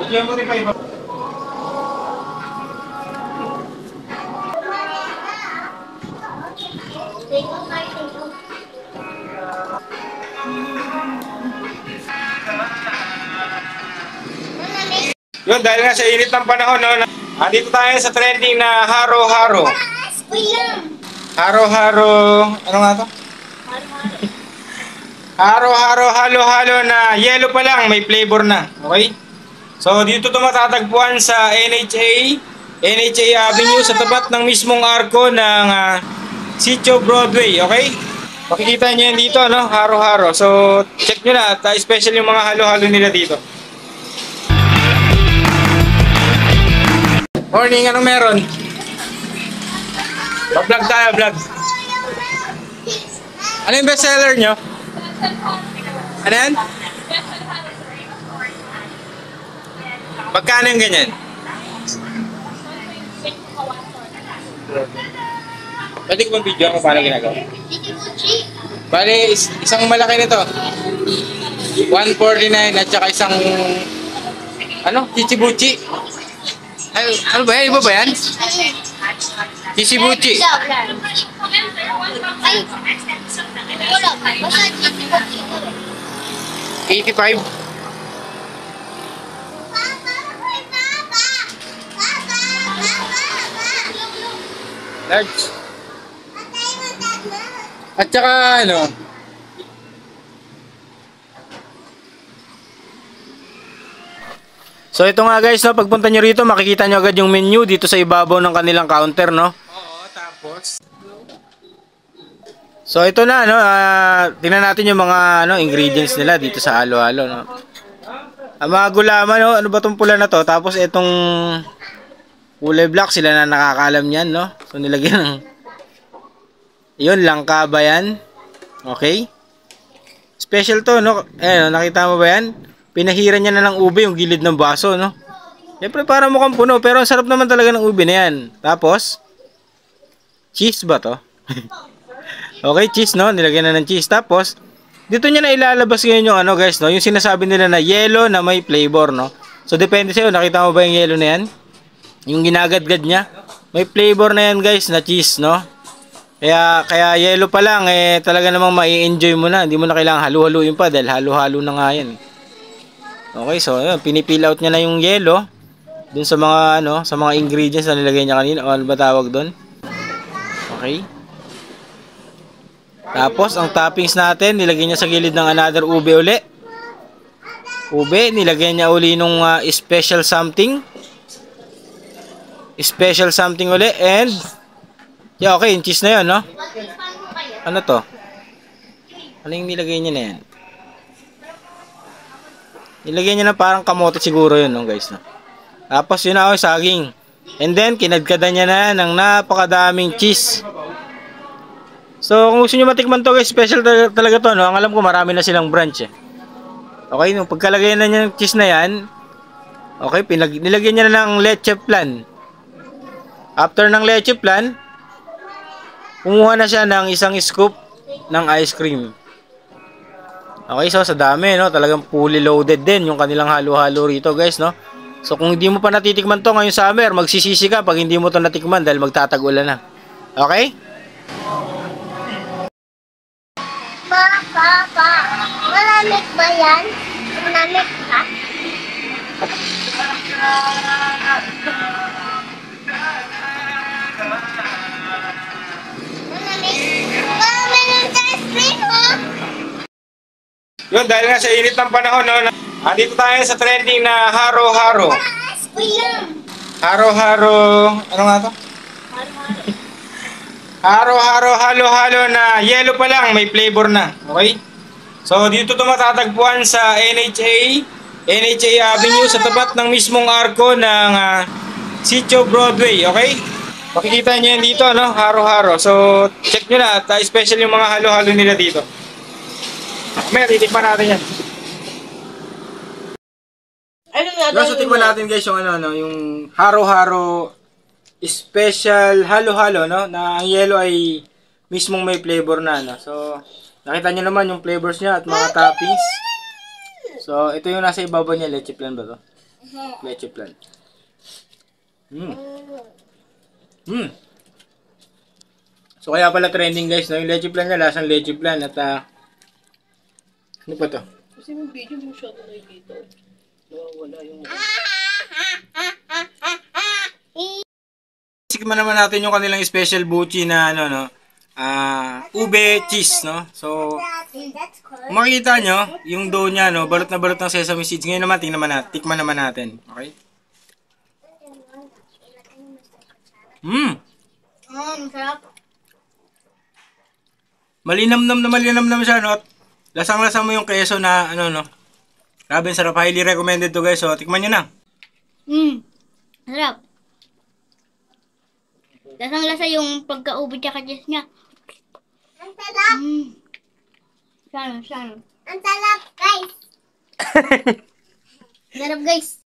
Diyan mo rin pa iba. Yun, dahil nga sa init ng panahon, no, andito tayo sa trending na haro-haro. Haro-haro, ano nga to? Haro-haro, halo-halo na yellow pa lang, may flavor na. Okay? So, dito ito matatagpuan sa NHA Avenue sa tapat ng mismong arko ng Sitio Broadway. Okay? Makikita nyo yan dito, no? Haro-haro. So, check nyo na at special yung mga halo-halo nila dito. Morning, anong meron? Vlog tayo, vlog. Ano yung bestseller nyo? Ano yan? Magkano yung ganyan? Pwede ko bang video kung paano ginagawa? Bale, isang malaki nito. 149 at saka isang ano? Chichibuchi. Ano ba yan? Iba ba yan? Chichibuchi. Ay, wala. Basta chichibuchi. 85. Large. At saka ano? So ito nga guys, no, pagpunta nyo rito, makikita nyo agad yung menu dito sa ibabaw ng kanilang counter, no? Oo, tapos. So ito na, no, tingnan natin yung mga ingredients nila dito sa halo-halo, no. Ang mga gulaman, no, ano ba tong pula na to? Tapos itong kulay black, sila na nakakaalam niyan, no. So nilagyan ng yun, langka ba yan? Okay. Special to, no. Eh, nakita mo ba yan? Pinahira niya na ng ube yung gilid ng baso, no? Siyempre para mukhang puno, pero ang sarap naman talaga ng ube na yan. Tapos, cheese ba to? Okay, cheese, no? Nilagyan na ng cheese. Tapos, dito niya na ilalabas ngayon yung guys, no? Yung sinasabi nila na yellow na may flavor, no? So, depende sa'yo. Nakita mo ba yung yellow na yan? Yung ginagadgad niya? May flavor na yan, guys, na cheese, no? Kaya yellow pa lang, talaga namang mai-enjoy mo na. Hindi mo na kailangan halu-haluin pa dahil halo-halo na nga yan. Okay, so yun, pinipil out niya na yung yellow dun sa mga sa mga ingredients na nilagay niya kanina. O ano ba tawag doon? Okay. Tapos ang toppings natin, nilagay niya sa gilid ng another ube uli. Ube, nilagay niya uli nung special something. Special something uli and yeah, okay, yung cheese na yun, no? Ano to? Ano yung nilagay niya na yan? Nilagyan niya na parang kamote siguro yun, no, guys, no? Tapos yun na, saging. And then, kinadkadan niya na ng napakadaming cheese. So, kung gusto nyo matikman to, guys, special talaga to, no? Ang alam ko, marami na silang branch, eh. Okay, nung pagkalagay na niya ng cheese na yan, okay, nilagyan niya na ng leche flan. After ng leche flan, kumuha na siya ng isang scoop ng ice cream. Okay, so sa dami, no? Talagang fully loaded din yung kanilang halo-halo rito, guys, no? So kung hindi mo pa natitikman to ngayong summer, magsisisi ka pag hindi mo to natikman dahil magtatag-ulan na. Okay? Papa, malamig ba yan? Malamig ka? Malamig? Meron ice cream, oh! Yun, dahil nga sa init ng panahon, no, andito tayo sa trending na haro-haro. Haro-haro, ano nga to? Haro-haro, halo-halo na yellow pa lang, may flavor na. Okay? So, dito ito matatagpuan sa NHA Avenue sa tapat ng mismong arko ng Sitio Broadway. Okay? Makikita nyo yan dito, no? Haro-haro. So, check nyo na at special yung mga halo-halo nila dito. Mer, itikman natin yan. So, tikman natin guys yung yung haro-haro special halo-halo, no? Na ang yellow ay mismong may flavor na, no? So, nakita nyo naman yung flavors niya at mga toppings. So, ito yung nasa ibabaw niya, leche flan ba to? Leche plan. Mm. So kaya pala trending guys, no? Yung leche plan niya, lasang leche plan at ano pa to? Kasi yung video mo siya na nakikita. Nawawala yung... Tikman naman natin yung kanilang special buchi na ano no. Ube cheese, no? So kung makikita nyo, yung dough niya, no, balot na balot ng sesame seeds. Ngayon naman, tikman naman natin. Okay? Sarap. Malinamnam siya, no? At lasang-lasa mo yung keso na, ano, no? Grabe, sarap. Highly recommended to, guys. So, tikman nyo na. Sarap. Lasang-lasa yung pagka-ubo tsaka cheese niya. Ang sarap. Sana. Ang sarap, guys. Sarap, guys.